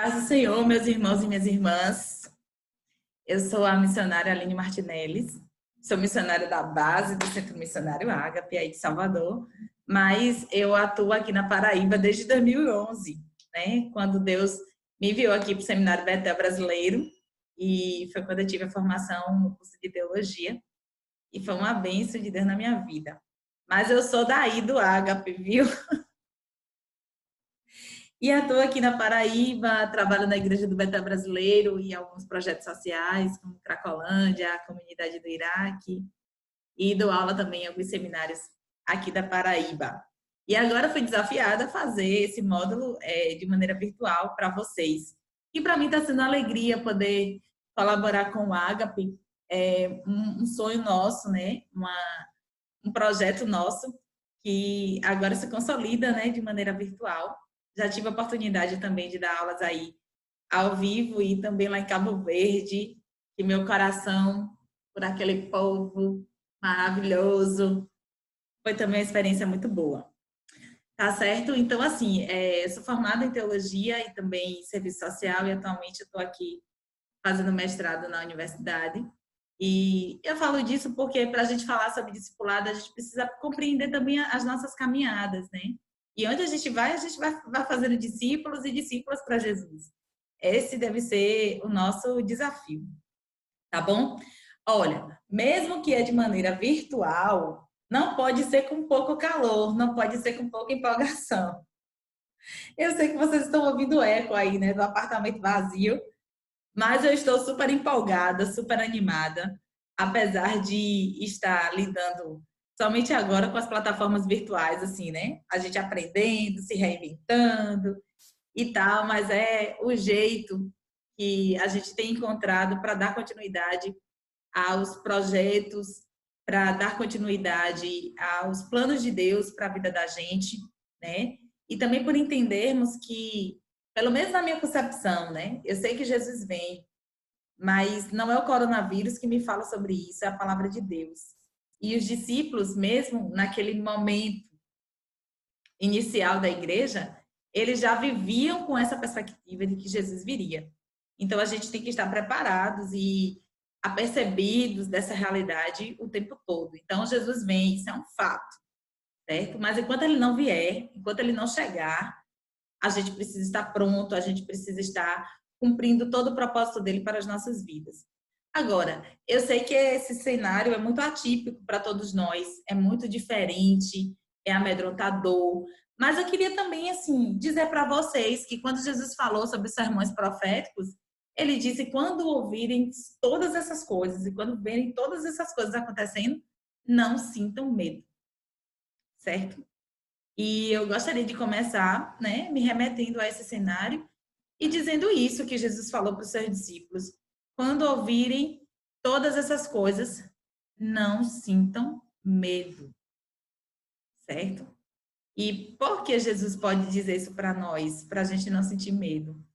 Paz do Senhor, meus irmãos e minhas irmãs. Eu sou a missionária Aline Martinelli, sou missionária da base do Centro Missionário Ágape, aí de Salvador, mas eu atuo aqui na Paraíba desde 2011, né? Quando Deus me enviou aqui para o Seminário Betel Brasileiro, e foi quando eu tive a formação no curso de teologia, e foi uma bênção de Deus na minha vida. Mas eu sou daí do Ágape, viu? E atuo aqui na Paraíba, trabalho na Igreja do Betel Brasileiro e alguns projetos sociais, como Cracolândia, a Comunidade do Iraque, e dou aula também em alguns seminários aqui da Paraíba. E agora fui desafiada a fazer esse módulo de maneira virtual para vocês. E para mim está sendo uma alegria poder colaborar com o Ágape, um sonho nosso, né? Um projeto nosso que agora se consolida, né, de maneira virtual. Já tive a oportunidade também de dar aulas aí ao vivo e também lá em Cabo Verde, e meu coração por aquele povo maravilhoso foi também uma experiência muito boa. Tá certo? Então, assim, eu sou formada em teologia e também em serviço social e atualmente estou aqui fazendo mestrado na universidade. E eu falo disso porque para a gente falar sobre discipulado, a gente precisa compreender também as nossas caminhadas, né? E onde a gente vai fazendo discípulos e discípulas para Jesus. Esse deve ser o nosso desafio, tá bom? Olha, mesmo que é de maneira virtual, não pode ser com pouco calor, não pode ser com pouca empolgação. Eu sei que vocês estão ouvindo eco aí, né, do apartamento vazio, mas eu estou super empolgada, super animada, apesar de estar lidando somente agora com as plataformas virtuais, assim, né? A gente aprendendo, se reinventando e tal, mas é o jeito que a gente tem encontrado para dar continuidade aos projetos, para dar continuidade aos planos de Deus para a vida da gente, né? E também por entendermos que, pelo menos na minha concepção, né? Eu sei que Jesus vem, mas não é o coronavírus que me fala sobre isso, é a palavra de Deus. E os discípulos, mesmo naquele momento inicial da igreja, eles já viviam com essa perspectiva de que Jesus viria. Então a gente tem que estar preparados e apercebidos dessa realidade o tempo todo. Então Jesus vem, isso é um fato, certo? Mas enquanto ele não vier, enquanto ele não chegar, a gente precisa estar pronto, a gente precisa estar cumprindo todo o propósito dele para as nossas vidas. Agora, eu sei que esse cenário é muito atípico para todos nós, é muito diferente, é amedrontador, mas eu queria também, assim, dizer para vocês que quando Jesus falou sobre os sermões proféticos, ele disse, quando ouvirem todas essas coisas e quando verem todas essas coisas acontecendo, não sintam medo, certo? E eu gostaria de começar, né, me remetendo a esse cenário e dizendo isso que Jesus falou para os seus discípulos. Quando ouvirem todas essas coisas, não sintam medo, certo? E por que Jesus pode dizer isso para nós, para a gente não sentir medo?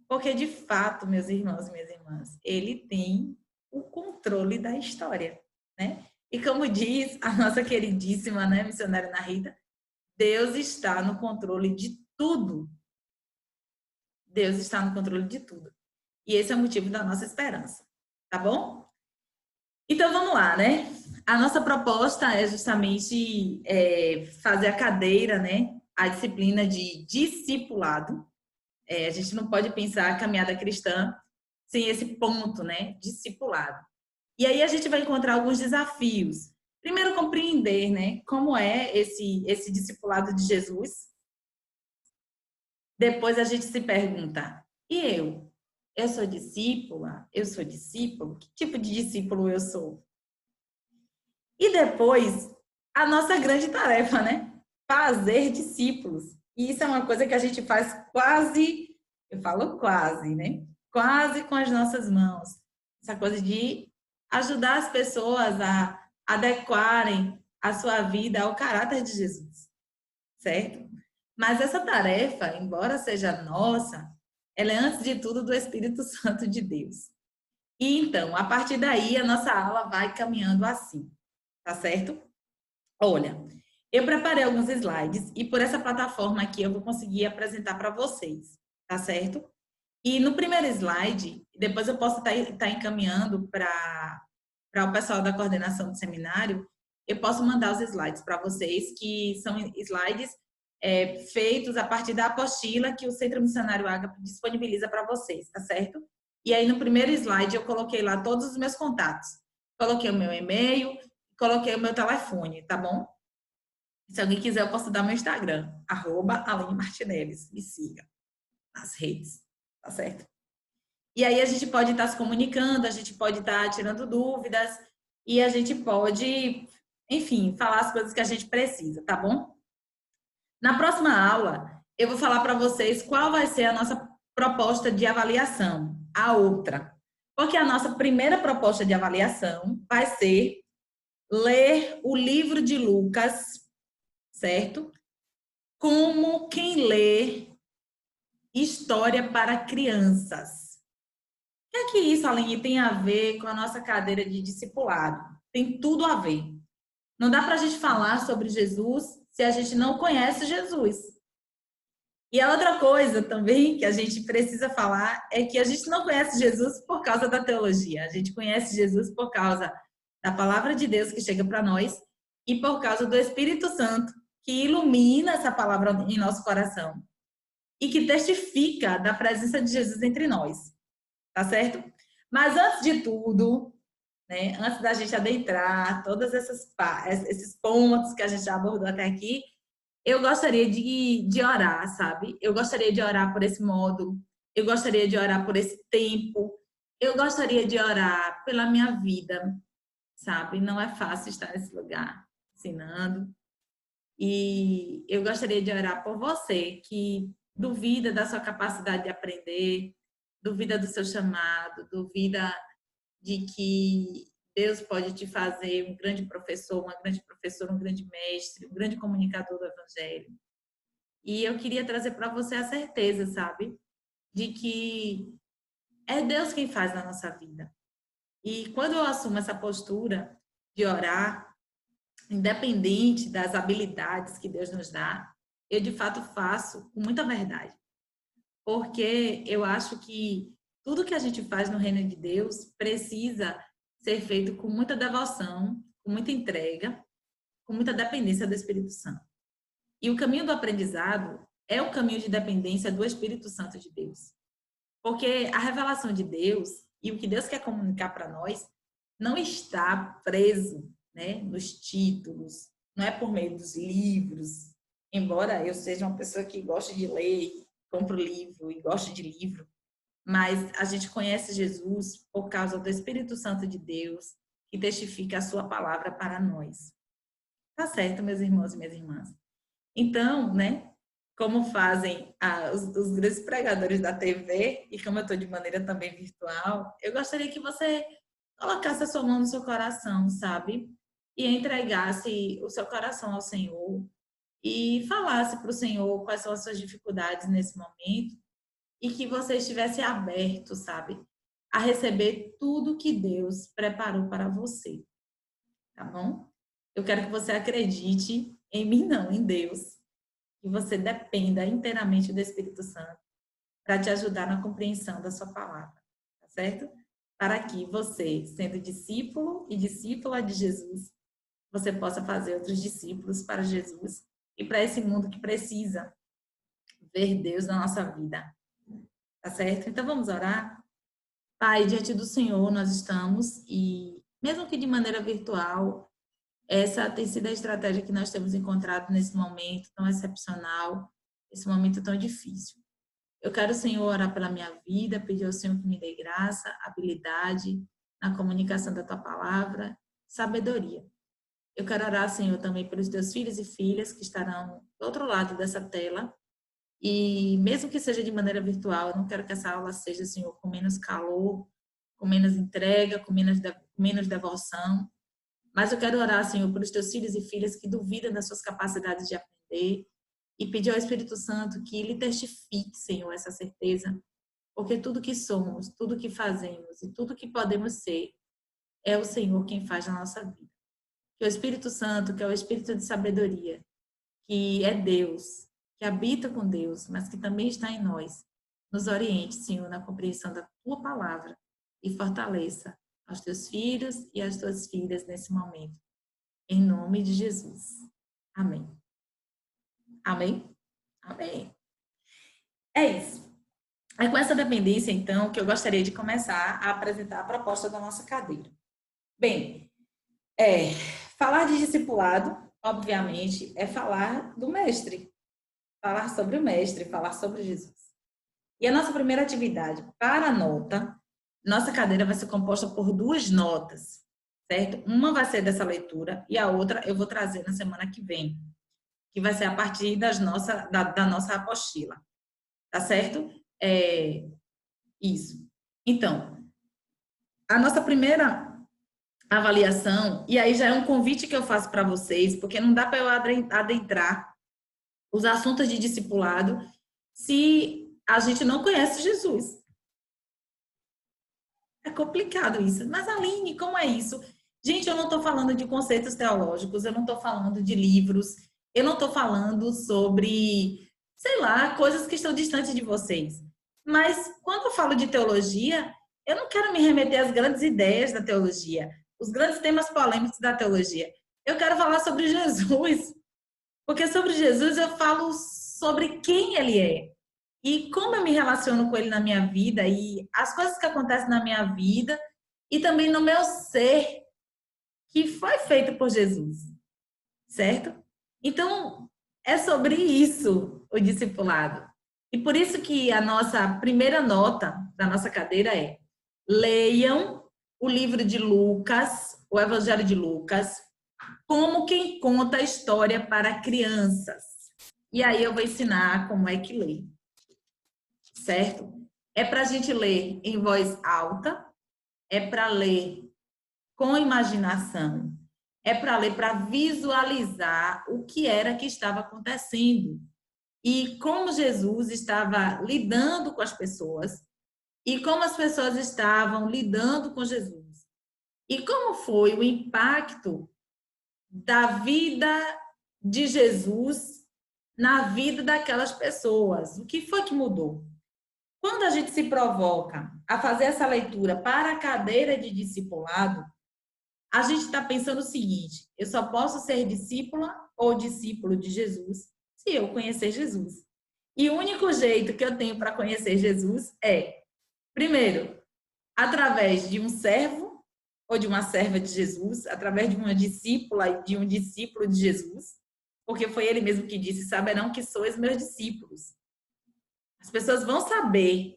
Porque, de fato, meus irmãos e minhas irmãs, ele tem o controle da história, né? E como diz a nossa queridíssima, né, missionária Ana Rita, Deus está no controle de tudo. Deus está no controle de tudo. E esse é o motivo da nossa esperança. Tá bom? Então vamos lá, né? A nossa proposta é justamente fazer a cadeira, né? A disciplina de discipulado. A gente não pode pensar a caminhada cristã sem esse ponto, né? Discipulado. E aí a gente vai encontrar alguns desafios. Primeiro, compreender, né? Como é esse discipulado de Jesus. Depois a gente se pergunta, e eu? Eu sou discípula? Eu sou discípulo? Que tipo de discípulo eu sou? E depois, a nossa grande tarefa, né? Fazer discípulos. E isso é uma coisa que a gente faz quase, eu falo quase, né? Quase com as nossas mãos. Essa coisa de ajudar as pessoas a adequarem a sua vida ao caráter de Jesus, certo? Mas essa tarefa, embora seja nossa, ela é antes de tudo do Espírito Santo de Deus. E então, a partir daí, a nossa aula vai caminhando assim, tá certo? Olha, eu preparei alguns slides e por essa plataforma aqui eu vou conseguir apresentar para vocês, tá certo? E no primeiro slide, depois eu posso estar encaminhando para o pessoal da coordenação do seminário, eu posso mandar os slides para vocês, que são slides feitos a partir da apostila que o Centro Missionário Ágape disponibiliza para vocês, tá certo? E aí no primeiro slide eu coloquei lá todos os meus contatos. Coloquei o meu e-mail, coloquei o meu telefone, tá bom? Se alguém quiser, eu posso dar meu Instagram, @AleneMartinellis. Me siga nas redes, tá certo? E aí a gente pode estar se comunicando, a gente pode estar tirando dúvidas e a gente pode, enfim, falar as coisas que a gente precisa, tá bom? Na próxima aula, eu vou falar para vocês qual vai ser a nossa proposta de avaliação, a outra. Porque a nossa primeira proposta de avaliação vai ser ler o livro de Lucas, certo? Como quem lê história para crianças. O que é que isso, Aline, tem a ver com a nossa cadeira de discipulado? Tem tudo a ver. Não dá para a gente falar sobre Jesus se a gente não conhece Jesus. E a outra coisa também que a gente precisa falar é que a gente não conhece Jesus por causa da teologia. A gente conhece Jesus por causa da palavra de Deus que chega para nós e por causa do Espírito Santo que ilumina essa palavra em nosso coração e que testifica da presença de Jesus entre nós. Tá certo? Mas antes de tudo, né, antes da gente adentrar todos esses pontos que a gente já abordou até aqui, eu gostaria de orar, sabe? Eu gostaria de orar por esse módulo, eu gostaria de orar por esse tempo, eu gostaria de orar pela minha vida, sabe? Não é fácil estar nesse lugar ensinando. E eu gostaria de orar por você que duvida da sua capacidade de aprender, duvida do seu chamado, duvida de que Deus pode te fazer um grande professor, uma grande professora, um grande mestre, um grande comunicador do Evangelho. E eu queria trazer para você a certeza, sabe? De que é Deus quem faz na nossa vida. E quando eu assumo essa postura de orar, independente das habilidades que Deus nos dá, eu de fato faço com muita verdade. Porque eu acho que tudo que a gente faz no reino de Deus precisa ser feito com muita devoção, com muita entrega, com muita dependência do Espírito Santo. E o caminho do aprendizado é o caminho de dependência do Espírito Santo de Deus. Porque a revelação de Deus e o que Deus quer comunicar para nós não está preso, né, nos títulos, não é por meio dos livros. Embora eu seja uma pessoa que gosta de ler, compro livro e gosto de livro, mas a gente conhece Jesus por causa do Espírito Santo de Deus, que testifica a sua palavra para nós. Tá certo, meus irmãos e minhas irmãs? Então, né, como fazem os grandes pregadores da TV, e como eu estou de maneira também virtual, eu gostaria que você colocasse a sua mão no seu coração, sabe? E entregasse o seu coração ao Senhor e falasse para o Senhor quais são as suas dificuldades nesse momento e que você estivesse aberto, sabe? A receber tudo que Deus preparou para você, tá bom? Eu quero que você acredite em mim, não, em Deus. Que você dependa inteiramente do Espírito Santo para te ajudar na compreensão da sua palavra, tá certo? Para que você, sendo discípulo e discípula de Jesus, você possa fazer outros discípulos para Jesus e para esse mundo que precisa ver Deus na nossa vida, tá certo? Então vamos orar? Pai, diante do Senhor nós estamos e, mesmo que de maneira virtual, essa tem sido a estratégia que nós temos encontrado nesse momento tão excepcional, esse momento tão difícil. Eu quero, Senhor, orar pela minha vida, pedir ao Senhor que me dê graça, habilidade na comunicação da Tua palavra, sabedoria. Eu quero orar, Senhor, também pelos Teus filhos e filhas que estarão do outro lado dessa tela. E mesmo que seja de maneira virtual, eu não quero que essa aula seja, Senhor, com menos calor, com menos entrega, com menos devoção. Mas eu quero orar, Senhor, pelos Teus filhos e filhas que duvidam das suas capacidades de aprender, e pedir ao Espírito Santo que lhe testifique, Senhor, essa certeza, porque tudo que somos, tudo que fazemos e tudo que podemos ser é o Senhor quem faz na nossa vida. Que o Espírito Santo, que é o Espírito de sabedoria, que é Deus, que habita com Deus, mas que também está em nós, nos oriente, Senhor, na compreensão da tua palavra e fortaleça aos teus filhos e às tuas filhas nesse momento. Em nome de Jesus. Amém. Amém? Amém. É isso. É com essa dependência, então, que eu gostaria de começar a apresentar a proposta da nossa cadeira. Bem, falar de discipulado, obviamente, é falar do mestre. Falar sobre o mestre, falar sobre Jesus. E a nossa primeira atividade para a nota, nossa cadeira vai ser composta por 2 notas, certo? Uma vai ser dessa leitura e a outra eu vou trazer na semana que vem, que vai ser a partir da nossa apostila, tá certo? Isso. Então, a nossa primeira avaliação, e aí já é um convite que eu faço para vocês, porque não dá para eu adentrar os assuntos de discipulado se a gente não conhece Jesus. É complicado isso. Mas, Aline, como é isso? Gente, eu não estou falando de conceitos teológicos, eu não estou falando de livros, eu não estou falando sobre, sei lá, coisas que estão distantes de vocês. Mas, quando eu falo de teologia, eu não quero me remeter às grandes ideias da teologia, os grandes temas polêmicos da teologia. Eu quero falar sobre Jesus. Porque sobre Jesus eu falo sobre quem ele é. E como eu me relaciono com ele na minha vida e as coisas que acontecem na minha vida e também no meu ser que foi feito por Jesus, certo? Então, é sobre isso o discipulado. E por isso que a nossa primeira nota da nossa cadeira é: leiam o livro de Lucas, o Evangelho de Lucas, como quem conta a história para crianças. E aí eu vou ensinar como é que lê. Certo? É para a gente ler em voz alta, é para ler com imaginação, é para ler para visualizar o que era que estava acontecendo e como Jesus estava lidando com as pessoas e como as pessoas estavam lidando com Jesus. E como foi o impacto da vida de Jesus na vida daquelas pessoas. O que foi que mudou? Quando a gente se provoca a fazer essa leitura para a cadeira de discipulado, a gente está pensando o seguinte: eu só posso ser discípula ou discípulo de Jesus se eu conhecer Jesus. E o único jeito que eu tenho para conhecer Jesus é, primeiro, através de um servo ou de uma serva de Jesus, através de uma discípula e de um discípulo de Jesus, porque foi ele mesmo que disse: saberão que sois meus discípulos. As pessoas vão saber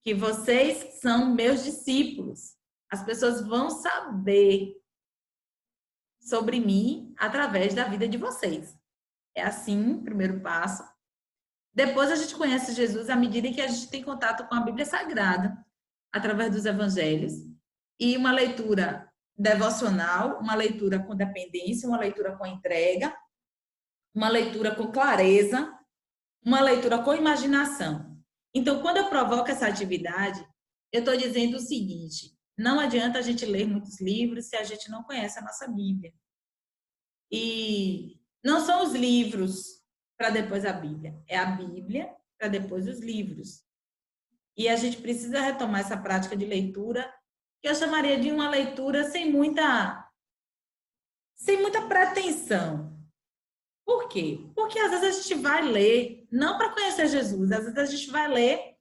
que vocês são meus discípulos. As pessoas vão saber sobre mim através da vida de vocês. É assim o primeiro passo. Depois a gente conhece Jesus à medida que a gente tem contato com a Bíblia Sagrada, através dos evangelhos, e uma leitura devocional, uma leitura com dependência, uma leitura com entrega, uma leitura com clareza, uma leitura com imaginação. Então, quando eu provoco essa atividade, eu estou dizendo o seguinte: não adianta a gente ler muitos livros se a gente não conhece a nossa Bíblia. E não são os livros para depois a Bíblia, é a Bíblia para depois os livros. E a gente precisa retomar essa prática de leitura, que eu chamaria de uma leitura sem muita pretensão. Por quê? Porque às vezes a gente vai ler, não para conhecer Jesus, às vezes a gente vai ler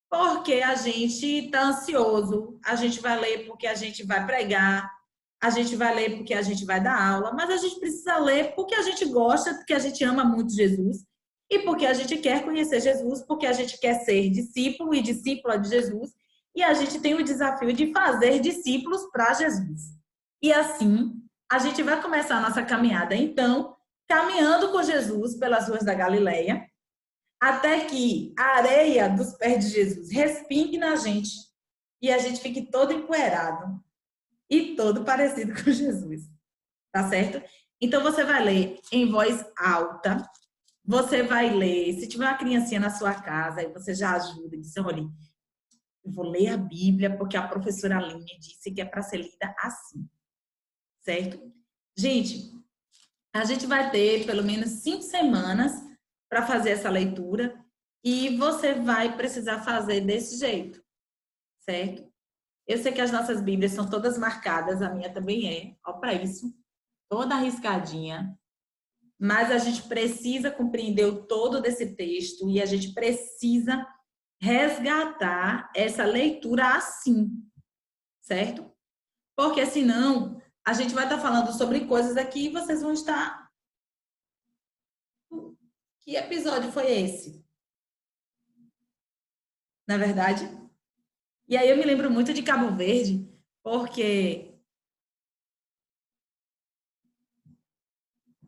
porque a gente está ansioso, a gente vai ler porque a gente vai pregar, a gente vai ler porque a gente vai dar aula, mas a gente precisa ler porque a gente gosta, porque a gente ama muito Jesus e porque a gente quer conhecer Jesus, porque a gente quer ser discípulo e discípula de Jesus e a gente tem o desafio de fazer discípulos para Jesus. E assim, a gente vai começar a nossa caminhada, então, caminhando com Jesus pelas ruas da Galileia, até que a areia dos pés de Jesus respingue na gente e a gente fique todo empoeirado e todo parecido com Jesus. Tá certo? Então, você vai ler em voz alta, você vai ler, se tiver uma criancinha na sua casa, aí você já ajuda, diz: olha, eu vou ler a Bíblia porque a professora Aline disse que é para ser lida assim. Certo? Gente, a gente vai ter pelo menos 5 semanas para fazer essa leitura E você vai precisar fazer desse jeito, certo? Eu sei que as nossas Bíblias são todas marcadas, a minha também é, ó para isso, toda arriscadinha. Mas a gente precisa compreender o todo desse texto e a gente precisa resgatar essa leitura assim, certo? Porque senão a gente vai estar falando sobre coisas aqui e vocês vão estar. Que episódio foi esse? Na verdade? E aí eu me lembro muito de Cabo Verde, porque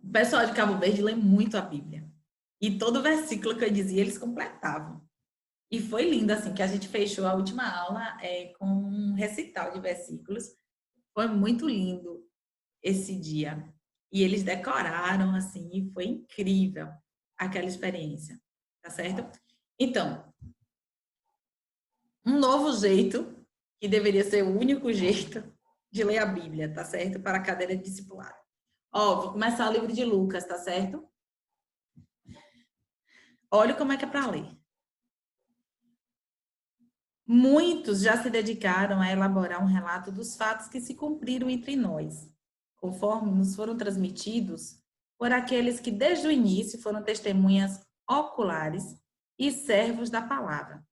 o pessoal de Cabo Verde lê muito a Bíblia. E todo versículo que eu dizia, eles completavam. E foi lindo, assim, que a gente fechou a última aula com um recital de versículos. Foi muito lindo esse dia. E eles decoraram, assim, e foi incrível aquela experiência. Tá certo? Então, um novo jeito, que deveria ser o único jeito de ler a Bíblia, tá certo? Para a cadeira de discipulado. Ó, vou começar o livro de Lucas, tá certo? Olha como é que é para ler. Muitos já se dedicaram a elaborar um relato dos fatos que se cumpriram entre nós, conforme nos foram transmitidos por aqueles que desde o início foram testemunhas oculares e servos da palavra.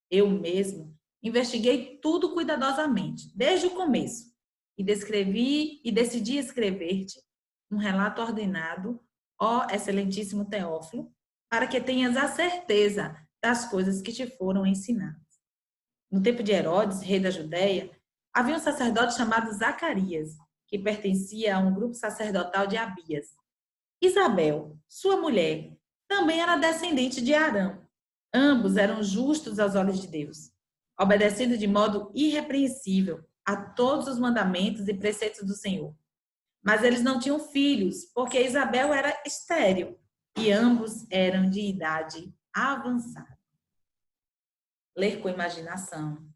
Eu mesmo investiguei tudo cuidadosamente, desde o começo, e descrevi e decidi escrever-te um relato ordenado, ó excelentíssimo Teófilo, para que tenhas a certeza das coisas que te foram ensinadas. No tempo de Herodes, rei da Judéia, havia um sacerdote chamado Zacarias, que pertencia a um grupo sacerdotal de Abias. Isabel, sua mulher, também era descendente de Arão. Ambos eram justos aos olhos de Deus, obedecendo de modo irrepreensível a todos os mandamentos e preceitos do Senhor. Mas eles não tinham filhos, porque Isabel era estéril e ambos eram de idade avançada. Ler com imaginação,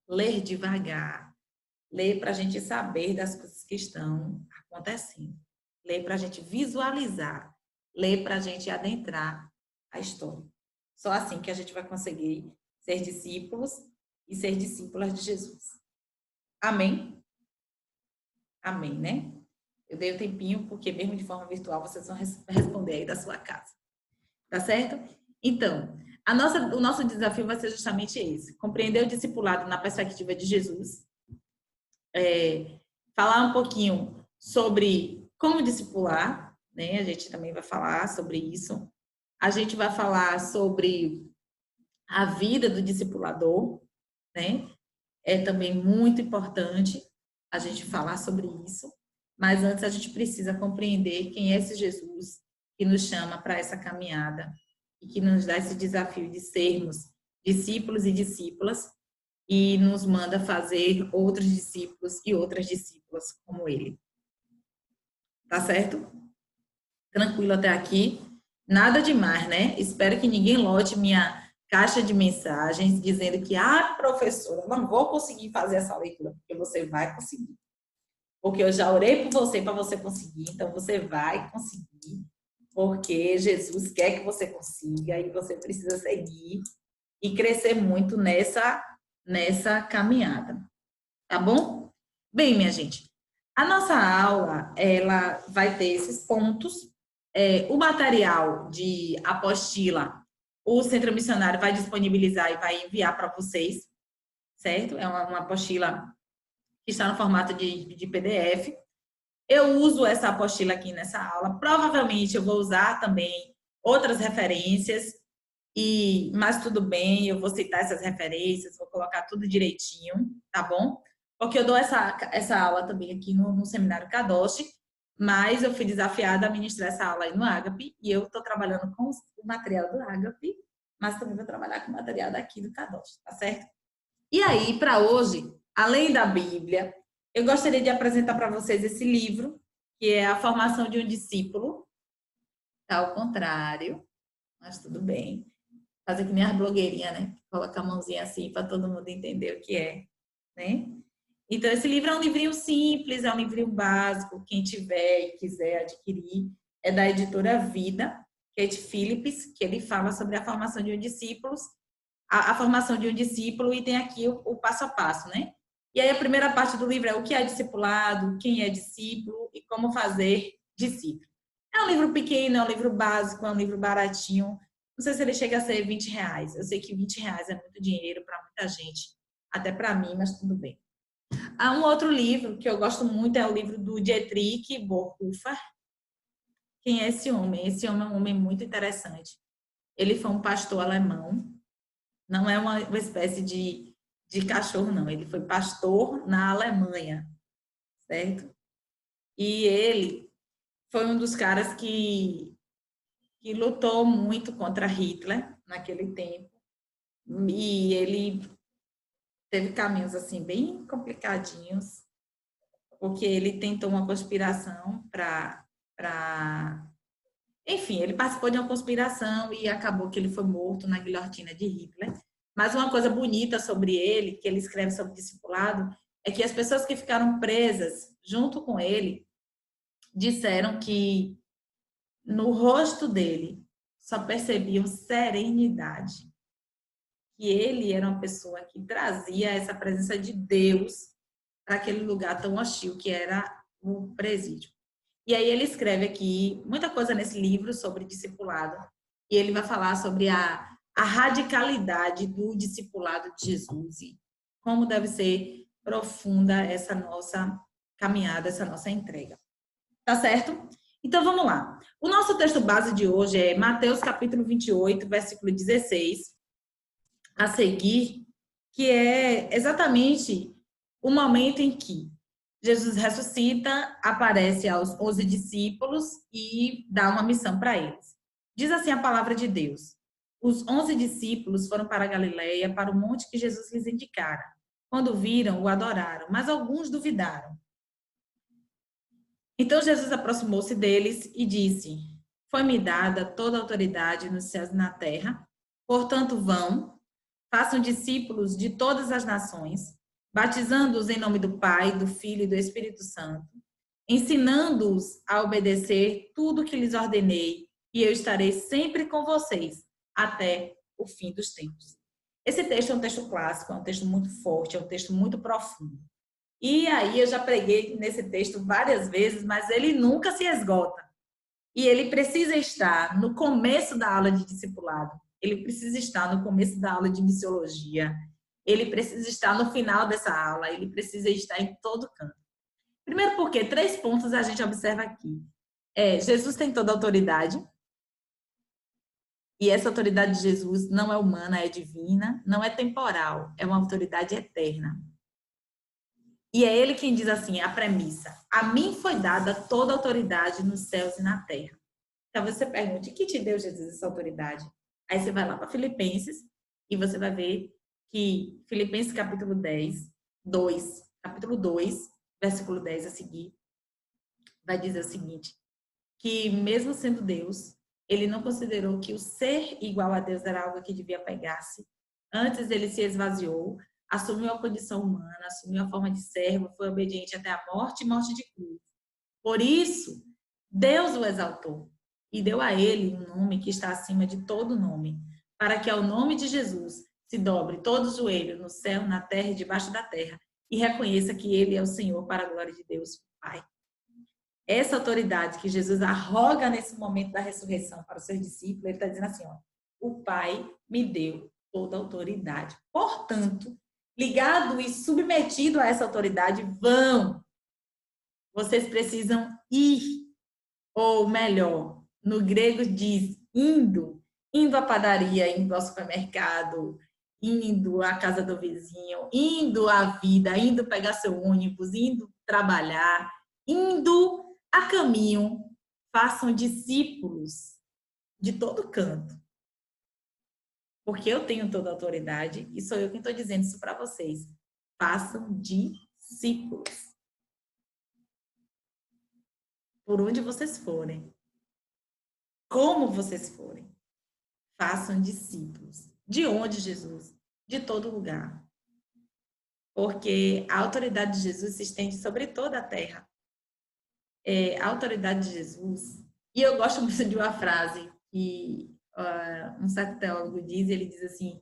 ler devagar, ler para a gente saber das coisas que estão acontecendo, ler para a gente visualizar, ler para a gente adentrar a história. Só assim que a gente vai conseguir ser discípulos e ser discípulas de Jesus. Amém? Amém, né? Eu dei um tempinho, porque mesmo de forma virtual, vocês vão responder aí da sua casa. Tá certo? Então, o nosso desafio vai ser justamente esse: compreender o discipulado na perspectiva de Jesus, falar um pouquinho sobre como discipular, né? A gente também vai falar sobre isso. A gente vai falar sobre a vida do discipulador, né? É também muito importante a gente falar sobre isso. Mas antes a gente precisa compreender quem é esse Jesus que nos chama para essa caminhada e que nos dá esse desafio de sermos discípulos e discípulas e nos manda fazer outros discípulos e outras discípulas como ele. Tá certo? Tranquilo até aqui? Nada demais, né? Espero que ninguém lote minha caixa de mensagens dizendo que, professora, não vou conseguir fazer essa leitura, porque você vai conseguir. Porque eu já orei por você para você conseguir, então você vai conseguir, porque Jesus quer que você consiga e você precisa seguir e crescer muito nessa caminhada, tá bom? Bem, minha gente, a nossa aula, ela vai ter esses pontos. O material de apostila, o Centro Missionário vai disponibilizar e vai enviar para vocês, certo? É uma apostila que está no formato de PDF. Eu uso essa apostila aqui nessa aula. Provavelmente eu vou usar também outras referências, mas tudo bem, eu vou citar essas referências, vou colocar tudo direitinho, tá bom? Porque eu dou essa aula também aqui no Seminário Kadosh, mas eu fui desafiada a ministrar essa aula aí no Agape, e eu estou trabalhando com o material do Agape, mas também vou trabalhar com o material daqui do Kadosh, tá certo? E aí, para hoje, além da Bíblia, eu gostaria de apresentar para vocês esse livro, que é A Formação de um Discípulo. Tá ao contrário, mas tudo bem. Fazer que nem as blogueirinhas, né? Coloca a mãozinha assim para todo mundo entender o que é, né? Então, esse livro é um livrinho simples, é um livrinho básico. Quem tiver e quiser adquirir, é da editora Vida, Kate Phillips, que ele fala sobre a formação de um discípulo, a formação de um discípulo, e tem aqui o passo a passo, né? E aí a primeira parte do livro é o que é discipulado, quem é discípulo e como fazer discípulo. É um livro pequeno, é um livro básico, é um livro baratinho. Não sei se ele chega a ser R$ 20. Eu sei que R$ 20 é muito dinheiro para muita gente, até para mim, mas tudo bem. Há um outro livro que eu gosto muito, é o livro do Dietrich Bonhoeffer. Quem é esse homem? Esse homem é um homem muito interessante. Ele foi um pastor alemão, não é uma espécie de cachorro, não. Ele foi pastor na Alemanha, certo? E ele foi um dos caras que lutou muito contra Hitler naquele tempo. E ele teve caminhos assim bem complicadinhos, porque ele tentou uma conspiração para enfim, ele participou de uma conspiração e acabou que ele foi morto na guilhotina de Hitler. Mas uma coisa bonita sobre ele, que ele escreve sobre discipulado, é que as pessoas que ficaram presas junto com ele disseram que no rosto dele só percebiam serenidade. Que ele era uma pessoa que trazia essa presença de Deus para aquele lugar tão hostil que era o presídio. E aí ele escreve aqui muita coisa nesse livro sobre discipulado. E ele vai falar sobre a radicalidade do discipulado de Jesus e como deve ser profunda essa nossa caminhada, essa nossa entrega. Tá certo? Então vamos lá. O nosso texto base de hoje é Mateus capítulo 28, versículo 16, a seguir, que é exatamente o momento em que Jesus ressuscita, aparece aos 11 discípulos e dá uma missão para eles. Diz assim a palavra de Deus: os 11 discípulos foram para a Galileia, para o monte que Jesus lhes indicara. Quando viram, o adoraram, mas alguns duvidaram. Então Jesus aproximou-se deles e disse: foi-me dada toda a autoridade nos céus e na terra. Portanto, vão, façam discípulos de todas as nações, batizando-os em nome do Pai, do Filho e do Espírito Santo, ensinando-os a obedecer tudo que lhes ordenei, e eu estarei sempre com vocês até o fim dos tempos. Esse texto é um texto clássico, é um texto muito forte, é um texto muito profundo. E aí eu já preguei nesse texto várias vezes, mas ele nunca se esgota. E ele precisa estar no começo da aula de discipulado. Ele precisa estar no começo da aula de missiologia. Ele precisa estar no final dessa aula. Ele precisa estar em todo canto. Primeiro porque 3 pontos a gente observa aqui. Jesus tem toda a autoridade. E essa autoridade de Jesus não é humana, é divina. Não é temporal, é uma autoridade eterna. E é ele quem diz assim, a premissa: a mim foi dada toda a autoridade nos céus e na terra. Então você pergunta, que te deu Jesus essa autoridade? Aí você vai lá para Filipenses e você vai ver que Filipenses capítulo 2, versículo 10 a seguir, vai dizer o seguinte, que mesmo sendo Deus, ele não considerou que o ser igual a Deus era algo que devia pegar-se. Antes ele se esvaziou, assumiu a condição humana, assumiu a forma de servo, foi obediente até a morte e morte de cruz. Por isso, Deus o exaltou e deu a ele um nome que está acima de todo nome, para que ao nome de Jesus se dobre todo o joelho no céu, na terra e debaixo da terra, e reconheça que ele é o Senhor para a glória de Deus, Pai. Essa autoridade que Jesus arroga nesse momento da ressurreição para os seus discípulos, ele está dizendo assim, ó, o Pai me deu toda a autoridade. Portanto, ligado e submetido a essa autoridade, vão. Vocês precisam ir, ou melhor, no grego diz indo à padaria, indo ao supermercado, indo à casa do vizinho, indo à vida, indo pegar seu ônibus, indo trabalhar, indo a caminho, façam discípulos de todo canto. Porque eu tenho toda a autoridade e sou eu quem estou dizendo isso para vocês. Façam discípulos. Por onde vocês forem. Como vocês forem. Façam discípulos. De onde, Jesus? De todo lugar. Porque a autoridade de Jesus se estende sobre toda a terra. A autoridade de Jesus... E eu gosto muito de uma frase que um certo teólogo diz, ele diz assim,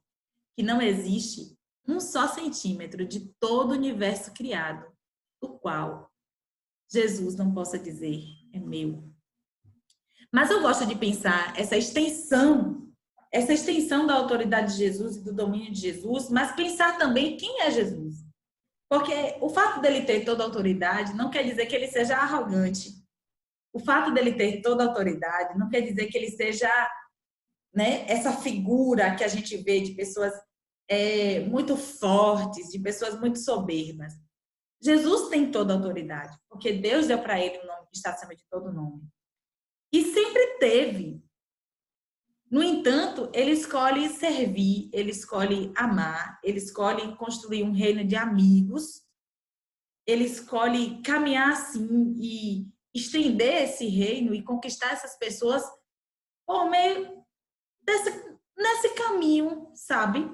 que não existe um só centímetro de todo o universo criado, do qual Jesus não possa dizer, é meu. Mas eu gosto de pensar essa extensão da autoridade de Jesus e do domínio de Jesus, mas pensar também quem é Jesus. Porque o fato dele ter toda a autoridade não quer dizer que ele seja arrogante. O fato dele ter toda a autoridade não quer dizer que ele seja, né, essa figura que a gente vê de pessoas muito fortes, de pessoas muito soberbas. Jesus tem toda a autoridade, porque Deus deu para ele um nome que está acima de todo nome. E sempre teve. No entanto, ele escolhe servir, ele escolhe amar, ele escolhe construir um reino de amigos, ele escolhe caminhar assim e estender esse reino e conquistar essas pessoas por meio nesse caminho, sabe?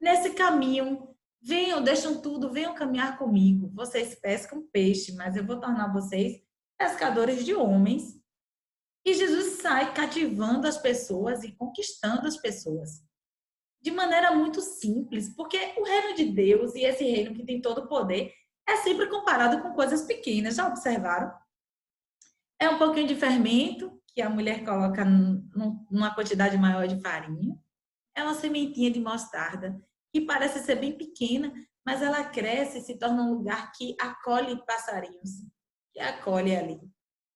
Nesse caminho, venham, deixam tudo, venham caminhar comigo. Vocês pescam peixe, mas eu vou tornar vocês pescadores de homens. E Jesus sai cativando as pessoas e conquistando as pessoas de maneira muito simples, porque o reino de Deus e esse reino que tem todo o poder é sempre comparado com coisas pequenas. Já observaram? É um pouquinho de fermento que a mulher coloca numa quantidade maior de farinha. É uma sementinha de mostarda que parece ser bem pequena, mas ela cresce e se torna um lugar que acolhe passarinhos, que acolhe ali.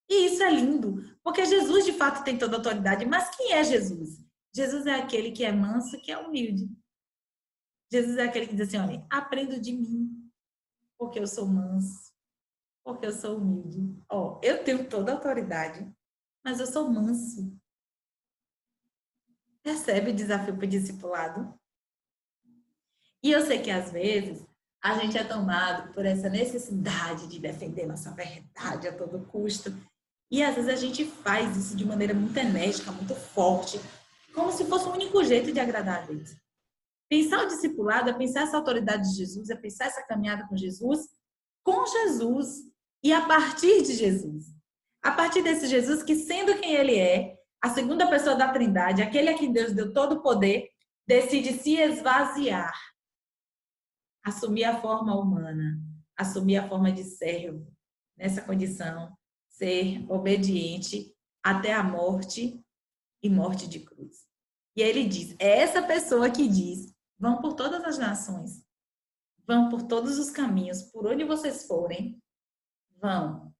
E isso é lindo, porque Jesus de fato tem toda a autoridade. Mas quem é Jesus? Jesus é aquele que é manso, que é humilde. Jesus é aquele que diz assim, olha, aprendo de mim, porque eu sou manso, porque eu sou humilde. Ó, eu tenho toda a autoridade, mas eu sou manso. Percebe o desafio para o discipulado? E eu sei que às vezes a gente é tomado por essa necessidade de defender nossa verdade a todo custo. E às vezes a gente faz isso de maneira muito enérgica, muito forte, como se fosse o único jeito de agradar a Deus. Pensar o discipulado é pensar essa autoridade de Jesus, é pensar essa caminhada com Jesus e a partir de Jesus. A partir desse Jesus que, sendo quem ele é, a segunda pessoa da Trindade, aquele a quem Deus deu todo o poder, decide se esvaziar, assumir a forma humana, assumir a forma de servo, nessa condição, ser obediente até a morte e morte de cruz. E ele diz, é essa pessoa que diz, vão por todas as nações, vão por todos os caminhos, por onde vocês forem, vão,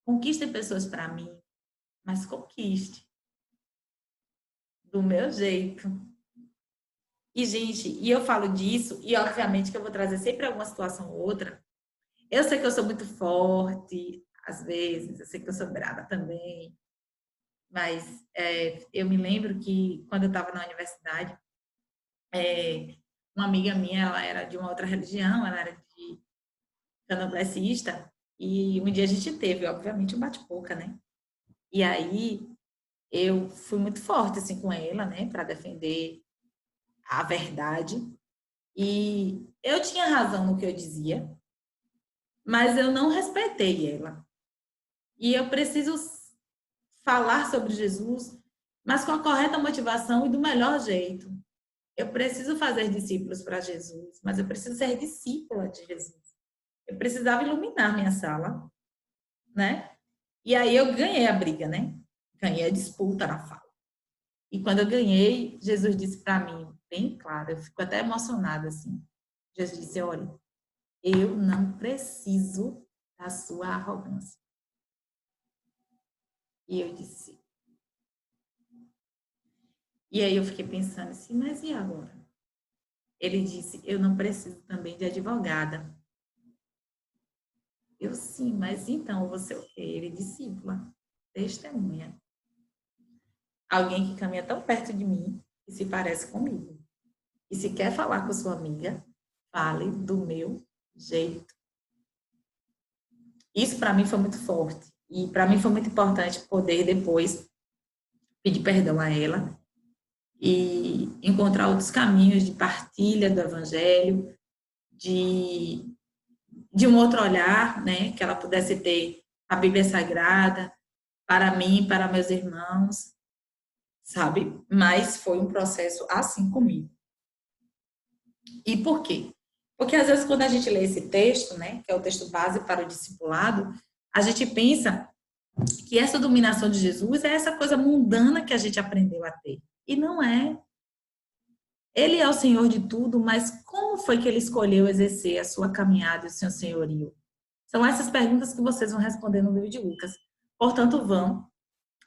conquistem pessoas para mim, mas conquiste do meu jeito. E, gente, e eu falo disso, e obviamente que eu vou trazer sempre alguma situação ou outra. Eu sei que eu sou muito forte, às vezes, eu sei que eu sou brava também, mas eu me lembro que quando eu estava na universidade, uma amiga minha, ela era de uma outra religião, ela era de candomblessista, e um dia a gente teve, obviamente, um bate-boca, né? E aí eu fui muito forte assim com ela, né, para defender a verdade. E eu tinha razão no que eu dizia, mas eu não respeitei ela. E eu preciso falar sobre Jesus, mas com a correta motivação e do melhor jeito. Eu preciso fazer discípulos para Jesus, mas eu preciso ser discípula de Jesus. Eu precisava iluminar minha sala, né? E aí eu ganhei a briga, né? Ganhei a disputa na fala. E quando eu ganhei, Jesus disse para mim, bem claro, eu fico até emocionada assim. Jesus disse, olha, eu não preciso da sua arrogância. E eu disse. E aí eu fiquei pensando assim, mas e agora? Ele disse, eu não preciso também de advogada. Eu sim, mas então você o quê? Ele discípula, testemunha. Alguém que caminha tão perto de mim e se parece comigo. E se quer falar com sua amiga, fale do meu jeito. Isso para mim foi muito forte. E para mim foi muito importante poder depois pedir perdão a ela e encontrar outros caminhos de partilha do evangelho, de um outro olhar, né, que ela pudesse ter a Bíblia Sagrada para mim, para meus irmãos. sabe? Mas foi um processo assim comigo. E por quê? Porque às vezes quando a gente lê esse texto, né, que é o texto base para o discipulado, a gente pensa que essa dominação de Jesus é essa coisa mundana que a gente aprendeu a ter. E não é. Ele é o Senhor de tudo, mas como foi que ele escolheu exercer a sua caminhada e o seu senhorio? São essas perguntas que vocês vão responder no livro de Lucas. Portanto, vão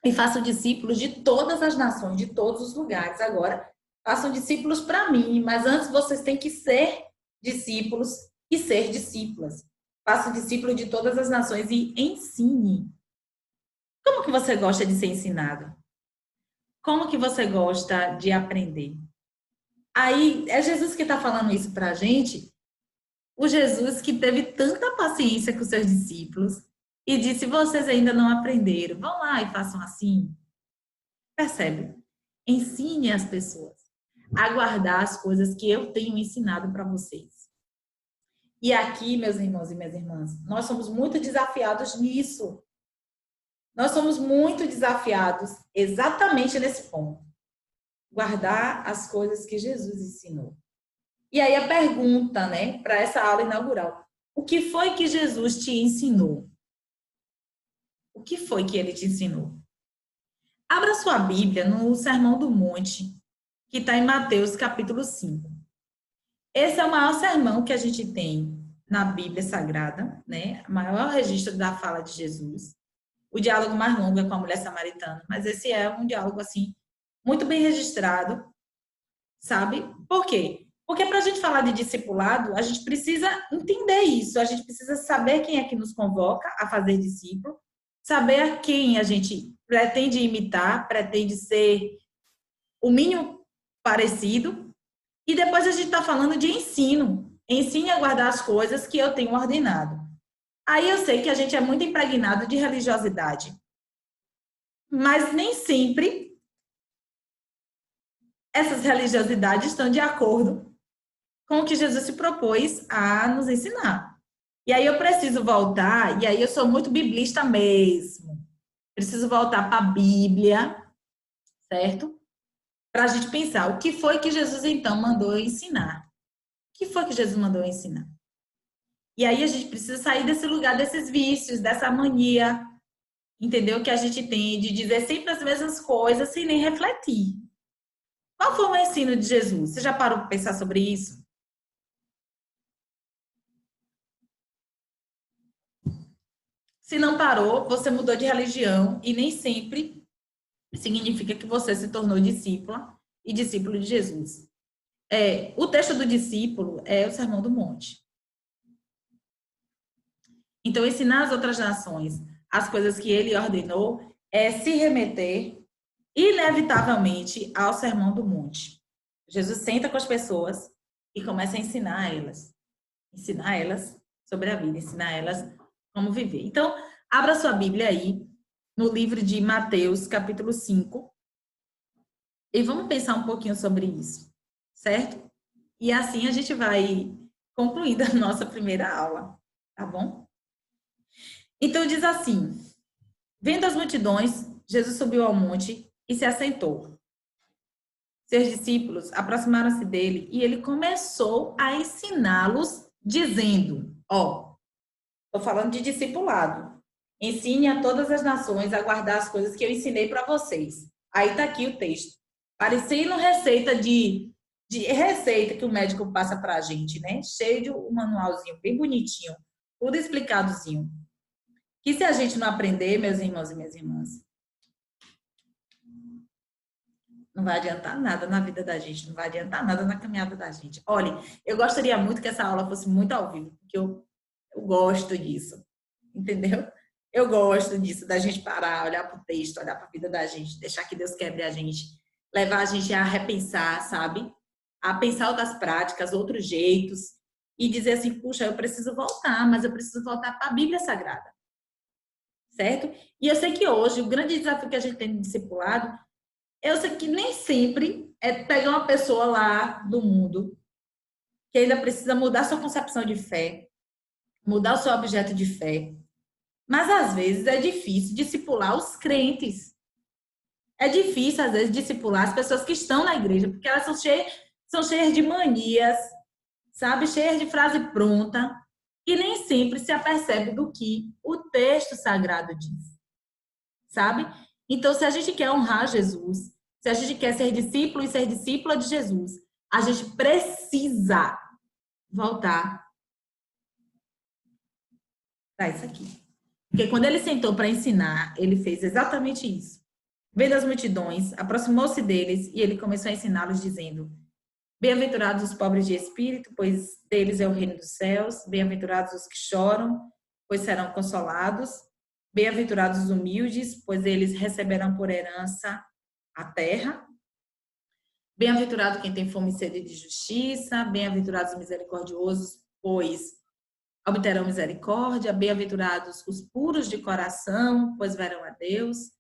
e façam discípulos de todas as nações, de todos os lugares. Agora, façam discípulos para mim, mas antes vocês têm que ser discípulos e ser discípulas. Façam discípulos de todas as nações e ensine. Como que você gosta de ser ensinado? Como que você gosta de aprender? Aí, é Jesus que está falando isso para a gente, o Jesus que teve tanta paciência com seus discípulos e disse, vocês ainda não aprenderam, vão lá e façam assim. Percebe? Ensine as pessoas a guardar as coisas que eu tenho ensinado para vocês. E aqui, meus irmãos e minhas irmãs, nós somos muito desafiados nisso. Nós somos muito desafiados exatamente nesse ponto. Guardar as coisas que Jesus ensinou. E aí a pergunta, né, para essa aula inaugural. O que foi que Jesus te ensinou? O que foi que ele te ensinou? Abra sua Bíblia no Sermão do Monte, que está em Mateus capítulo 5. Esse é o maior sermão que a gente tem na Bíblia Sagrada, né? O maior registro da fala de Jesus. O diálogo mais longo é com a mulher samaritana, mas esse é um diálogo, assim, muito bem registrado, sabe? Por quê? Porque para a gente falar de discipulado, a gente precisa entender isso, a gente precisa saber quem é que nos convoca a fazer discípulo, saber a quem a gente pretende imitar, pretende ser o mínimo parecido, e depois a gente está falando de ensino. Ensine a guardar as coisas que eu tenho ordenado. Aí eu sei que a gente é muito impregnado de religiosidade, mas nem sempre essas religiosidades estão de acordo com o que Jesus se propôs a nos ensinar. E aí eu preciso voltar, e aí eu sou muito biblista mesmo. Preciso voltar para a Bíblia, certo? Para a gente pensar o que foi que Jesus então mandou ensinar. O que foi que Jesus mandou ensinar? E aí a gente precisa sair desse lugar, desses vícios, dessa mania, entendeu? Que a gente tem de dizer sempre as mesmas coisas sem nem refletir. Qual foi o ensino de Jesus? Você já parou para pensar sobre isso? Se não parou, você mudou de religião e nem sempre significa que você se tornou discípula e discípulo de Jesus. O texto do discípulo é o Sermão do Monte. Então, ensinar as outras nações as coisas que ele ordenou é se remeter, inevitavelmente, ao Sermão do Monte. Jesus senta com as pessoas e começa a ensinar elas sobre a vida, ensinar elas como viver. Então, abra sua Bíblia aí, no livro de Mateus, capítulo 5, e vamos pensar um pouquinho sobre isso, certo? E assim a gente vai concluindo a nossa primeira aula, tá bom? Então, diz assim, vendo as multidões, Jesus subiu ao monte e se assentou. Seus discípulos aproximaram-se dele e ele começou a ensiná-los, dizendo, estou falando de discipulado. Ensine a todas as nações a guardar as coisas que eu ensinei para vocês. Aí está aqui o texto. Parecendo receita de receita que o médico passa para a gente, né? Cheio de um manualzinho bem bonitinho, tudo explicadozinho. Que se a gente não aprender, meus irmãos e minhas irmãs, não vai adiantar nada na vida da gente, não vai adiantar nada na caminhada da gente. Olha, eu gostaria muito que essa aula fosse muito ao vivo, porque eu gosto disso, entendeu? Eu gosto disso, da gente parar, olhar para o texto, olhar para a vida da gente, deixar que Deus quebre a gente, levar a gente a repensar, sabe? A pensar outras práticas, outros jeitos, e dizer assim, puxa, eu preciso voltar, mas eu preciso voltar para a Bíblia Sagrada, certo? E eu sei que hoje, o grande desafio que a gente tem no discipulado, eu sei que nem sempre é pegar uma pessoa lá do mundo, que ainda precisa mudar sua concepção de fé, mudar o seu objeto de fé, mas às vezes é difícil discipular os crentes. É difícil, às vezes, discipular as pessoas que estão na igreja, porque elas são cheias de manias, sabe? Cheias de frase pronta, e nem sempre se apercebe do que o texto sagrado diz, sabe? Então, se a gente quer honrar Jesus, se a gente quer ser discípulo e ser discípula de Jesus, a gente precisa voltar para isso aqui. Porque quando ele sentou para ensinar, ele fez exatamente isso. Vendo as multidões, aproximou-se deles e ele começou a ensiná-los, dizendo: Bem-aventurados os pobres de espírito, pois deles é o reino dos céus. Bem-aventurados os que choram, pois serão consolados. Bem-aventurados os humildes, pois eles receberão por herança a terra. Bem-aventurado quem tem fome e sede de justiça. Bem-aventurados os misericordiosos, pois obterão misericórdia. Bem-aventurados os puros de coração, pois verão a Deus.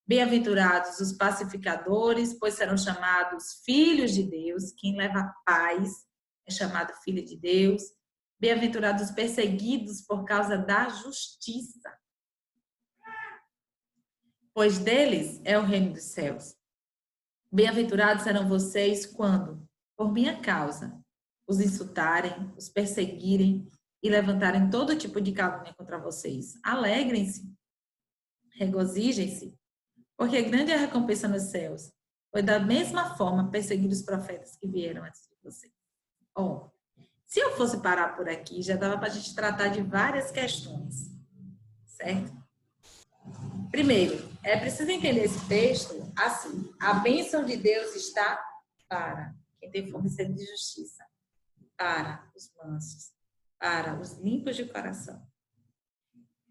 Bem-aventurados os pacificadores, pois serão chamados filhos de Deus. Quem leva paz é chamado filho de Deus. Bem-aventurados os perseguidos por causa da justiça, pois deles é o reino dos céus. Bem-aventurados serão vocês quando, por minha causa, os insultarem, os perseguirem e levantarem todo tipo de calúnia contra vocês. Alegrem-se, regozijem-se, porque grande é a recompensa nos céus. Foi da mesma forma perseguir os profetas que vieram antes de vocês. Se eu fosse parar por aqui, já dava para a gente tratar de várias questões, certo? Primeiro, é preciso entender esse texto assim: a bênção de Deus está para quem tem fome e sede de justiça, para os mansos, para os limpos de coração,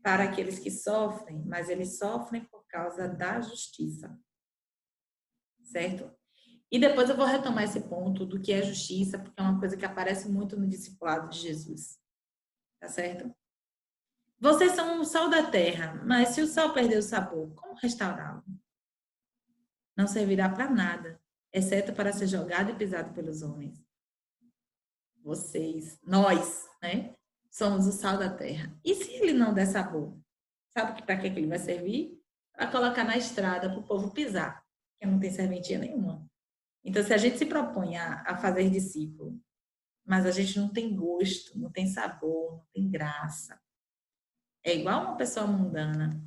para aqueles que sofrem, mas eles sofrem por causa da justiça, certo? E depois eu vou retomar esse ponto do que é justiça, porque é uma coisa que aparece muito no discipulado de Jesus, tá certo? Vocês são o sal da terra, mas se o sal perder o sabor, como restaurá-lo? Não servirá para nada, exceto para ser jogado e pisado pelos homens. Vocês, nós, né? Somos o sal da terra. E se ele não der sabor? Sabe para que ele vai servir? Para colocar na estrada para o povo pisar, que não tem serventia nenhuma. Então, se a gente se propõe a fazer discípulo, mas a gente não tem gosto, não tem sabor, não tem graça, é igual uma pessoa mundana,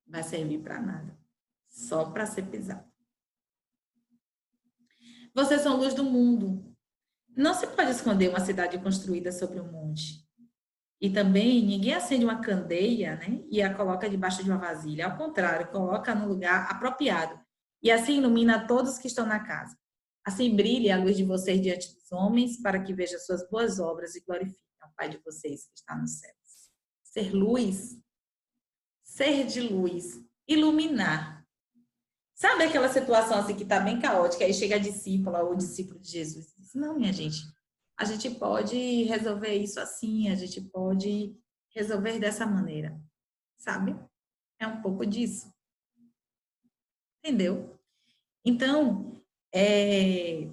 vai servir para nada, só para ser pisado. Vocês são luz do mundo. Não se pode esconder uma cidade construída sobre um monte. E também ninguém acende uma candeia, né, e a coloca debaixo de uma vasilha. Ao contrário, coloca no lugar apropriado. E assim ilumina todos que estão na casa. Assim brilhe a luz de vocês diante dos homens, para que vejam suas boas obras e glorifiquem ao Pai de vocês que está nos céus. Ser luz, ser de luz, iluminar. Sabe aquela situação assim que está bem caótica, aí chega a discípula ou o discípulo de Jesus e diz: não, minha gente, a gente pode resolver isso assim, a gente pode resolver dessa maneira, sabe? É um pouco disso. Entendeu? Então, é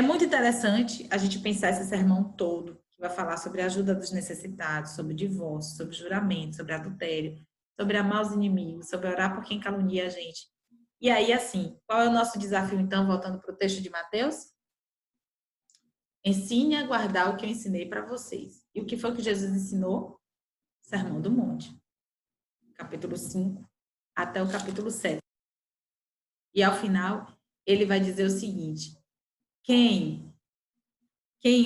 muito interessante a gente pensar esse sermão todo, que vai falar sobre a ajuda dos necessitados, sobre divórcio, sobre juramento, sobre adultério, sobre amar os inimigos, sobre orar por quem calunia a gente. E aí, assim, qual é o nosso desafio, então, voltando para o texto de Mateus? Ensine a guardar o que eu ensinei para vocês. E o que foi que Jesus ensinou? Sermão do Monte. Capítulo 5 até o capítulo 7. E ao final, ele vai dizer o seguinte: quem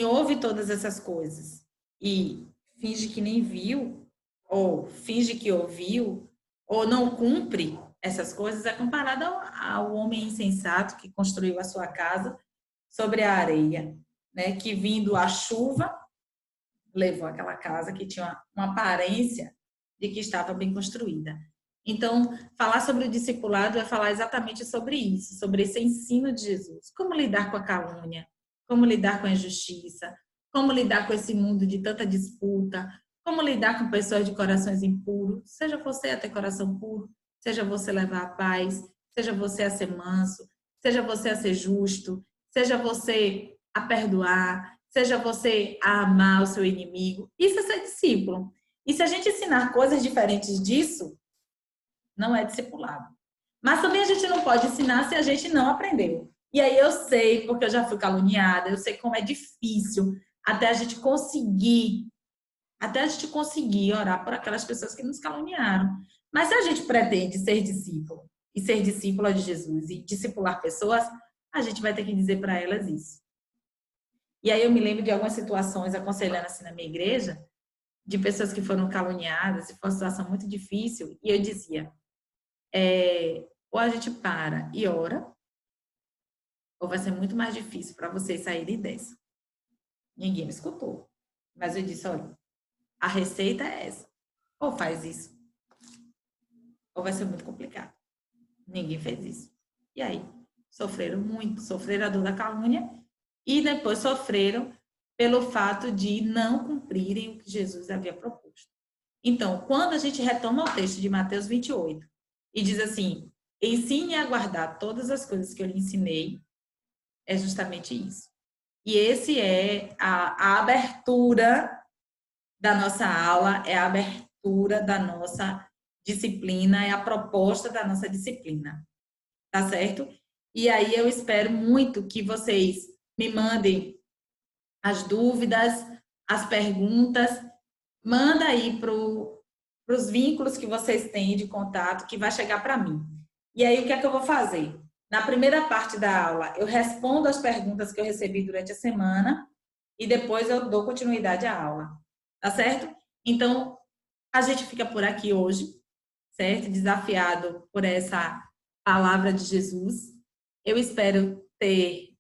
ouve todas essas coisas e finge que nem viu, ou finge que ouviu, ou não cumpre essas coisas, é comparado ao homem insensato que construiu a sua casa sobre a areia, né? Que vindo a chuva, levou aquela casa que tinha uma aparência de que estava bem construída. Então, falar sobre o discipulado é falar exatamente sobre isso, sobre esse ensino de Jesus. Como lidar com a calúnia, como lidar com a injustiça, como lidar com esse mundo de tanta disputa, como lidar com pessoas de corações impuros. Seja você a ter coração puro, seja você levar a paz, seja você a ser manso, seja você a ser justo, seja você a perdoar, seja você a amar o seu inimigo. Isso é ser discípulo. E se a gente ensinar coisas diferentes disso, não é discipulado. Mas também a gente não pode ensinar se a gente não aprendeu. E aí eu sei, porque eu já fui caluniada, eu sei como é difícil até a gente conseguir orar por aquelas pessoas que nos caluniaram. Mas se a gente pretende ser discípulo e ser discípula de Jesus e discipular pessoas, a gente vai ter que dizer para elas isso. E aí eu me lembro de algumas situações aconselhando assim na minha igreja, de pessoas que foram caluniadas, e foi uma situação muito difícil, e eu dizia, ou a gente para e ora, ou vai ser muito mais difícil para vocês saírem dessa. Ninguém me escutou. Mas eu disse, olha, a receita é essa. Ou faz isso, ou vai ser muito complicado. Ninguém fez isso. E aí, sofreram muito, sofreram a dor da calúnia e depois sofreram pelo fato de não cumprirem o que Jesus havia proposto. Então, quando a gente retoma o texto de Mateus 28 e diz assim, ensine a guardar todas as coisas que eu lhe ensinei, é justamente isso. E esse é a abertura da nossa aula, é a abertura da nossa disciplina, é a proposta da nossa disciplina, tá certo? E aí eu espero muito que vocês me mandem as dúvidas, as perguntas, manda aí para os vínculos que vocês têm de contato, que vai chegar para mim. E aí o que é que eu vou fazer? Na primeira parte da aula, eu respondo as perguntas que eu recebi durante a semana e depois eu dou continuidade à aula, tá certo? Então, a gente fica por aqui hoje, certo? Desafiado por essa palavra de Jesus. Eu espero ter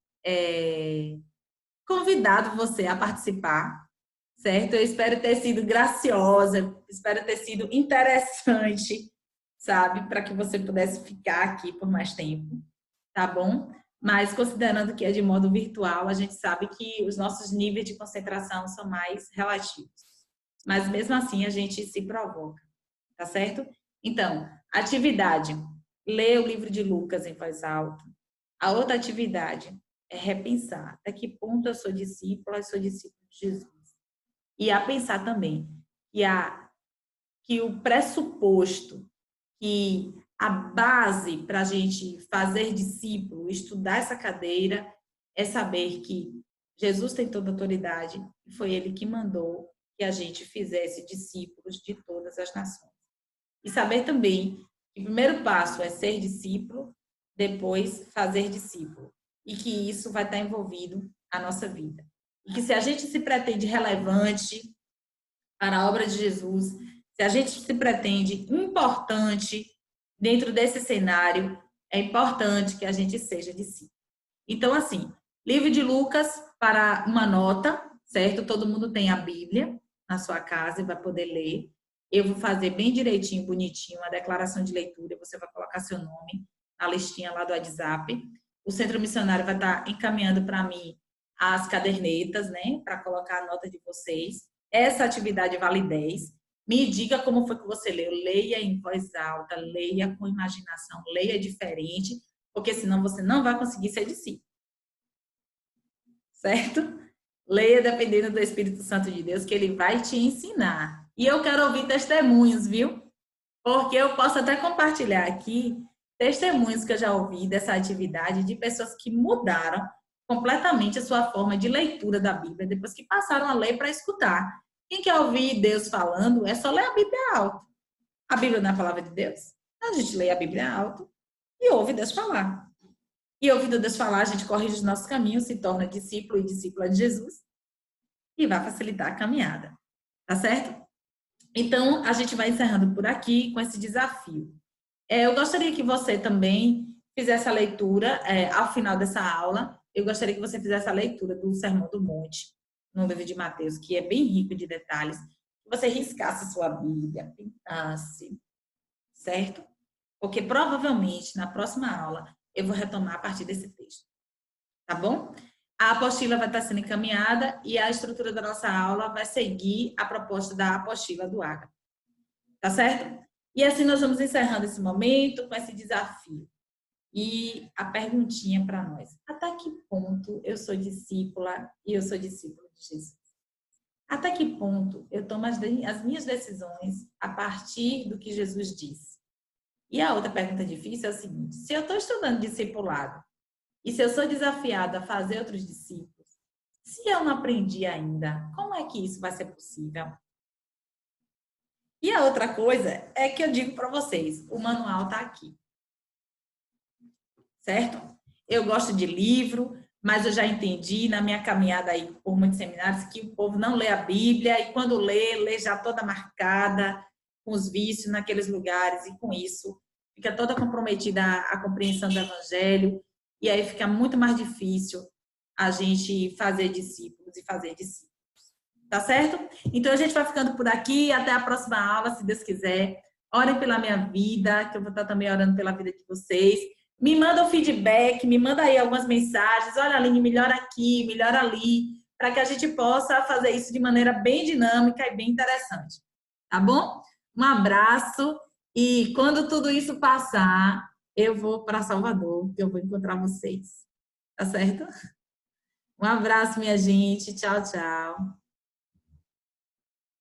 convidado você a participar, certo? Eu espero ter sido graciosa, espero ter sido interessante, sabe? Para que você pudesse ficar aqui por mais tempo, tá bom? Mas considerando que é de modo virtual, a gente sabe que os nossos níveis de concentração são mais relativos. Mas mesmo assim a gente se provoca, tá certo? Então, atividade: ler o livro de Lucas em voz alta. A outra atividade é repensar até que ponto eu sou discípula e sou discípulo de Jesus. E a pensar também que o pressuposto, que a base para a gente fazer discípulo, estudar essa cadeira, é saber que Jesus tem toda a autoridade e foi ele que mandou que a gente fizesse discípulos de todas as nações. E saber também que o primeiro passo é ser discípulo, depois fazer discípulo. E que isso vai estar envolvido na nossa vida. E que se a gente se pretende relevante para a obra de Jesus, se a gente se pretende importante dentro desse cenário, é importante que a gente seja discípulo. Então, assim, livro de Lucas para uma nota, certo? Todo mundo tem a Bíblia na sua casa e vai poder ler. Eu vou fazer bem direitinho, bonitinho, uma declaração de leitura. Você vai colocar seu nome na listinha lá do WhatsApp. O Centro Missionário vai estar encaminhando para mim as cadernetas, né? Para colocar a nota de vocês. Essa atividade vale 10. Me diga como foi que você leu. Leia em voz alta, leia com imaginação, leia diferente, porque senão você não vai conseguir ser discípulo. Certo? Leia dependendo do Espírito Santo de Deus, que ele vai te ensinar. E eu quero ouvir testemunhos, viu? Porque eu posso até compartilhar aqui testemunhos que eu já ouvi dessa atividade de pessoas que mudaram completamente a sua forma de leitura da Bíblia depois que passaram a ler para escutar. Quem quer ouvir Deus falando, é só ler a Bíblia alto. A Bíblia não é a palavra de Deus? A gente lê a Bíblia alto e ouve Deus falar. E ouvindo Deus falar, a gente corrige os nossos caminhos, se torna discípulo e discípula de Jesus e vai facilitar a caminhada. Tá certo? Então, a gente vai encerrando por aqui com esse desafio. Eu gostaria que você também fizesse a leitura, ao final dessa aula, eu gostaria que você fizesse a leitura do Sermão do Monte, no livro de Mateus, que é bem rico de detalhes. Que você riscasse sua Bíblia, pintasse, certo? Porque provavelmente, na próxima aula, eu vou retomar a partir desse texto. Tá bom? A apostila vai estar sendo encaminhada e a estrutura da nossa aula vai seguir a proposta da apostila do Ágape. Tá certo? E assim nós vamos encerrando esse momento com esse desafio. E a perguntinha para nós: até que ponto eu sou discípula e eu sou discípulo de Jesus? Até que ponto eu tomo as minhas decisões a partir do que Jesus diz? E a outra pergunta difícil é o seguinte: se eu estou estudando discipulado e se eu sou desafiada a fazer outros discípulos, se eu não aprendi ainda, como é que isso vai ser possível? E a outra coisa é que eu digo para vocês: o manual está aqui, certo? Eu gosto de livro, mas eu já entendi na minha caminhada aí por muitos seminários que o povo não lê a Bíblia e quando lê, lê já toda marcada, com os vícios naqueles lugares e com isso fica toda comprometida a compreensão do Evangelho e aí fica muito mais difícil a gente fazer discípulos e fazer discípulos. Tá certo? Então a gente vai ficando por aqui. Até a próxima aula, se Deus quiser. Orem pela minha vida, que eu vou estar também orando pela vida de vocês. Me manda um feedback, me manda aí algumas mensagens. Olha, Aline, melhora aqui, melhora ali, para que a gente possa fazer isso de maneira bem dinâmica e bem interessante. Tá bom? Um abraço e quando tudo isso passar, eu vou para Salvador, que eu vou encontrar vocês. Tá certo? Um abraço, minha gente. Tchau, tchau.